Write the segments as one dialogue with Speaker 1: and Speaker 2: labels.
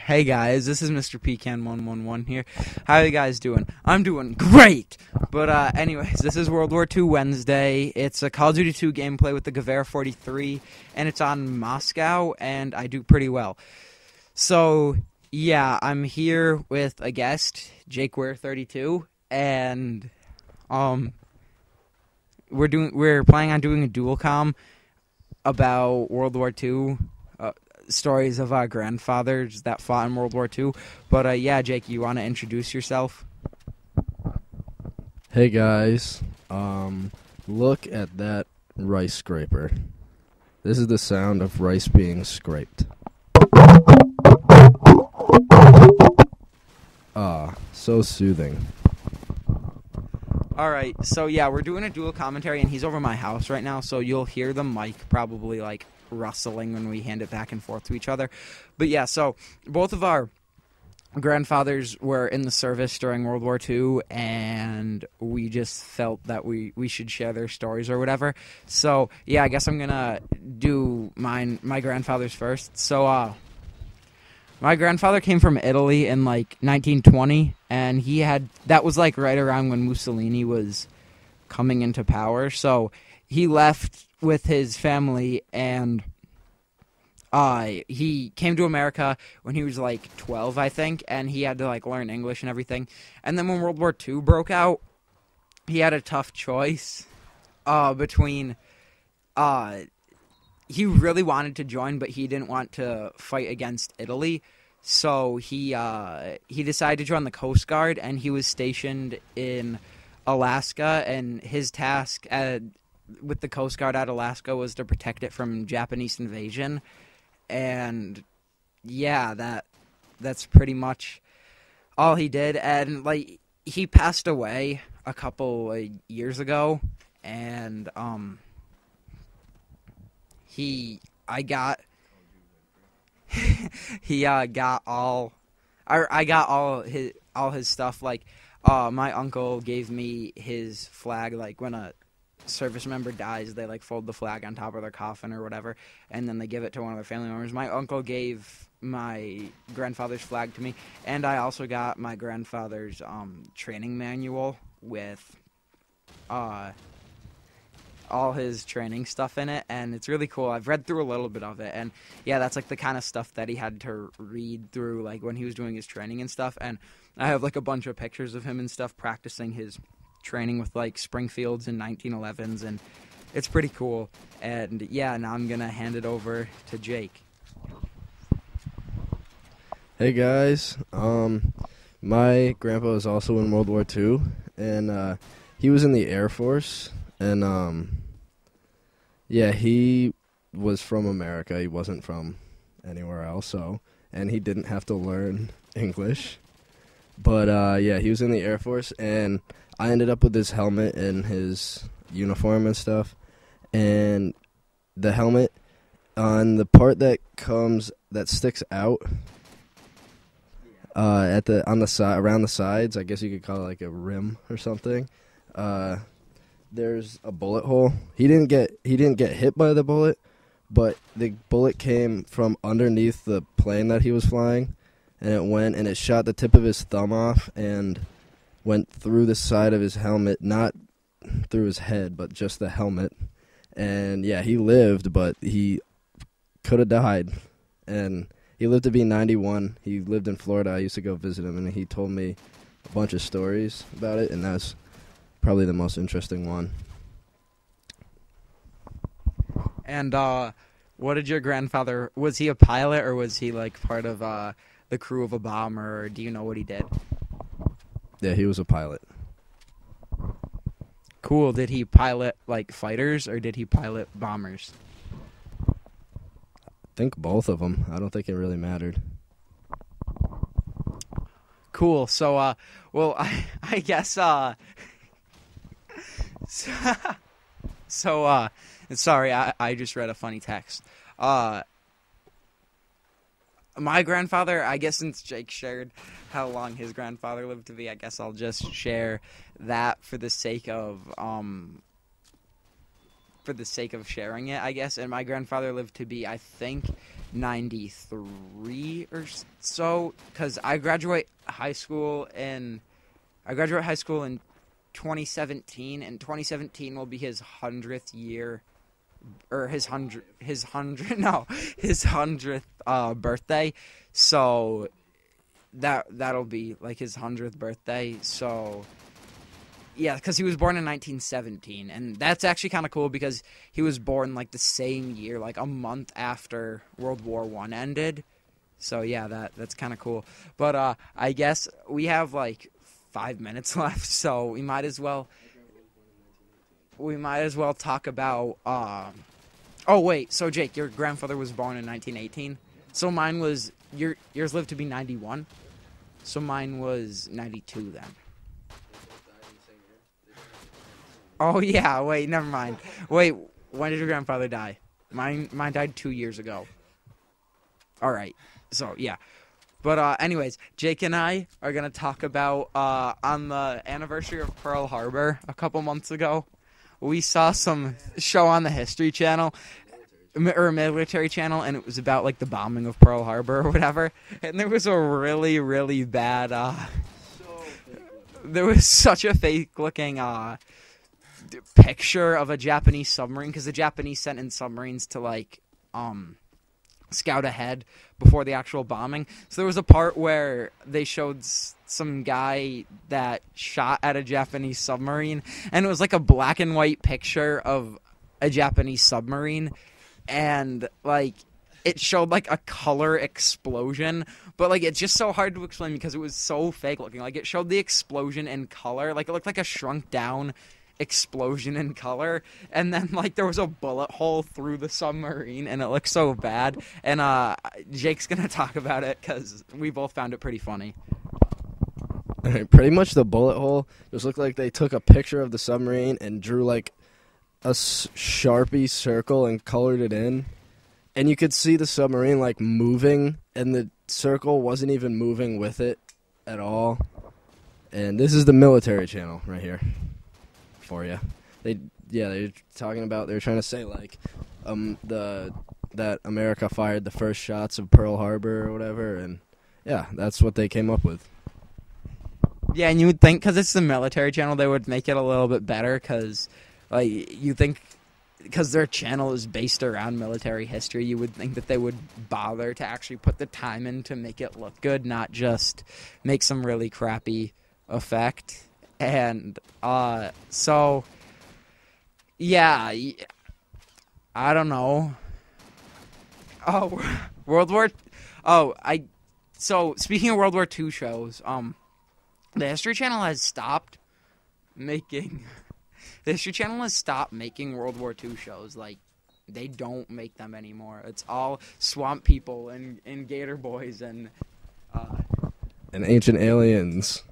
Speaker 1: Hey guys, this is Mr. Pecan111 here. How are you guys doing? I'm doing great! But anyways, this is World War II Wednesday. It's a Call of Duty 2 gameplay with the Jakeweir32, and it's on Moscow, and I do pretty well. So, yeah, I'm here with a guest, Jakeweir32, and we're planning on doing a dual comm about World War II. Stories of our grandfathers that fought in World War II. But yeah, Jake, you want to introduce yourself?
Speaker 2: Hey guys, look at that rice scraper. This is the sound of rice being scraped. So soothing.
Speaker 1: Alright, so yeah, we're doing a dual commentary, and he's over my house right now, so you'll hear the mic probably, like, rustling when we hand it back and forth to each other. But yeah, so both of our grandfathers were in the service during World War II, and we just felt that we should share their stories or whatever. So yeah, I guess I'm gonna do my grandfather's first. So my grandfather came from Italy in like 1920, and that was like right around when Mussolini was coming into power. So he left with his family, and he came to America when he was like 12, I think, and he had to like learn English and everything. And then when World War II broke out, he had a tough choice between he really wanted to join, but he didn't want to fight against Italy. So he decided to join the Coast Guard, and he was stationed in Alaska, and his task with the Coast Guard at Alaska was to protect it from Japanese invasion. And yeah, that's pretty much all he did. And like, he passed away a couple years ago, and I got all his stuff. Like, my uncle gave me his flag. Like, when a service member dies, they like fold the flag on top of their coffin or whatever, and then they give it to one of their family members. My uncle gave my grandfather's flag to me, and I also got my grandfather's training manual with all his training stuff in it, and it's really cool. I've read through a little bit of it, and yeah, that's like the kind of stuff that he had to read through like when he was doing his training and stuff. And I have like a bunch of pictures of him and stuff practicing his training with like Springfields and 1911s, and it's pretty cool. And yeah, now I'm gonna hand it over to Jake.
Speaker 2: Hey guys, my grandpa was also in World War II, and he was in the Air Force, and yeah, he was from America. He wasn't from anywhere else, and he didn't have to learn English. But yeah, he was in the Air Force, and I ended up with his helmet and his uniform and stuff. And the helmet, on the part that sticks out, on the side, around the sides, I guess you could call it like a rim or something. There's a bullet hole. He didn't get hit by the bullet, but the bullet came from underneath the plane that he was flying, and it shot the tip of his thumb off and went through the side of his helmet, not through his head, but just the helmet. And yeah, he lived, but he could have died. And he lived to be 91. He lived in Florida. I used to go visit him, and he told me a bunch of stories about it, and that's probably the most interesting one.
Speaker 1: And what did your grandfather, was he a pilot, or was he like part of the crew of a bomber, or do you know what he did?
Speaker 2: Yeah, he was a pilot.
Speaker 1: Cool. Did he pilot like fighters, or did he pilot bombers?
Speaker 2: I think both of them. I don't think it really mattered.
Speaker 1: Cool. So well, I guess sorry, I just read a funny text. My grandfather, I guess since Jake shared how long his grandfather lived to be, I guess I'll just share that for the sake of for the sake of sharing it, I guess. And my grandfather lived to be, I think, 93 or so, because I graduate high school in 2017, and 2017 will be his 100th year, or his 100th birthday. So that'll be like his 100th birthday. So yeah, because he was born in 1917, and that's actually kind of cool because he was born like the same year, like a month after World War I ended. So yeah, that's kind of cool. But I guess we have like 5 minutes left, so we might as well talk about. Oh wait, so Jake, your grandfather was born in 1918. So mine was yours lived to be 91. So mine was 92 then. Oh yeah, wait, never mind. Wait, when did your grandfather die? Mine died 2 years ago. All right, so yeah. But anyways, Jake and I are going to talk about, on the anniversary of Pearl Harbor a couple months ago, we saw some show on the History Channel, or Military Channel, and it was about, like, the bombing of Pearl Harbor or whatever. And there was a really, really bad, there was such a fake-looking, picture of a Japanese submarine, because the Japanese sent in submarines to, like, scout ahead before the actual bombing. So there was a part where they showed some guy that shot at a Japanese submarine, and it was like a black and white picture of a Japanese submarine, and like it showed like a color explosion, but like it's just so hard to explain because it was so fake looking. Like it showed the explosion in color, like it looked like a shrunk down explosion in color, and then like there was a bullet hole through the submarine, and it looked so bad. And Jake's gonna talk about it because we both found it pretty funny.
Speaker 2: Pretty much the bullet hole just looked like they took a picture of the submarine and drew like a Sharpie circle and colored it in, and you could see the submarine like moving, and the circle wasn't even moving with it at all. And this is the Military Channel right here for you. They're talking about, they're trying to say like that America fired the first shots of Pearl Harbor or whatever, and yeah, that's what they came up with.
Speaker 1: Yeah, and you would think because it's the Military Channel they would make it a little bit better, because like you think because their channel is based around military history, you would think that they would bother to actually put the time in to make it look good, not just make some really crappy effect. And so yeah, I don't know. So speaking of World War II shows, the History Channel has stopped making World War II shows. Like, they don't make them anymore. It's all Swamp People and Gator Boys and
Speaker 2: Ancient Aliens.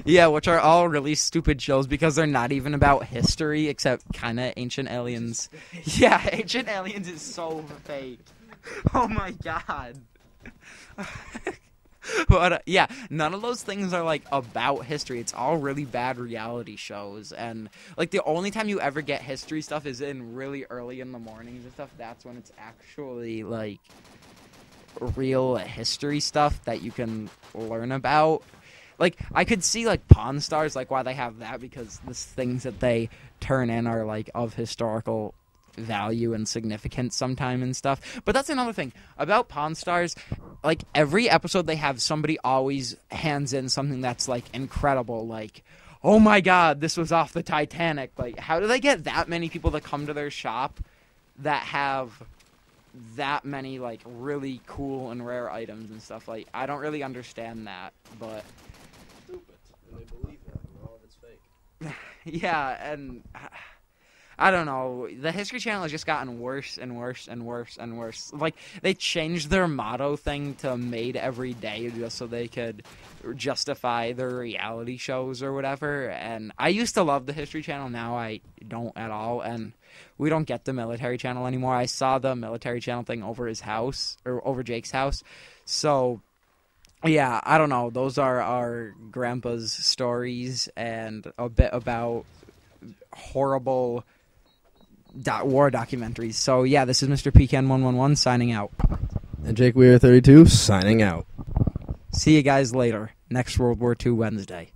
Speaker 1: Yeah, which are all really stupid shows because they're not even about history, except kind of Ancient Aliens. Yeah, Ancient Aliens is so fake. Oh my god. But yeah, none of those things are like about history. It's all really bad reality shows, and like the only time you ever get history stuff is in really early in the mornings and stuff. That's when it's actually like real history stuff that you can learn about. Like, I could see, like, Pawn Stars, like, why they have that, because the things that they turn in are, like, of historical value and significance sometime and stuff. But that's another thing. About Pawn Stars, like, every episode they have, somebody always hands in something that's, like, incredible. Like, oh, my God, this was off the Titanic. Like, how do they get that many people to come to their shop that have that many, like, really cool and rare items and stuff? Like, I don't really understand that, but
Speaker 2: Stupid, and they believe that, and all of it's fake.
Speaker 1: yeah, and I don't know. The History Channel has just gotten worse and worse and worse and worse. Like, they changed their motto thing to Made Every Day just so they could justify their reality shows or whatever. And I used to love the History Channel. Now I don't at all. And we don't get the Military Channel anymore. I saw the Military Channel thing over his house, or over Jake's house. So yeah, I don't know. Those are our grandpa's stories and a bit about horrible war documentaries. So yeah, this is Mr. Pecan 111 signing out.
Speaker 2: And Jakeweir32 signing out.
Speaker 1: See you guys later next World War II Wednesday.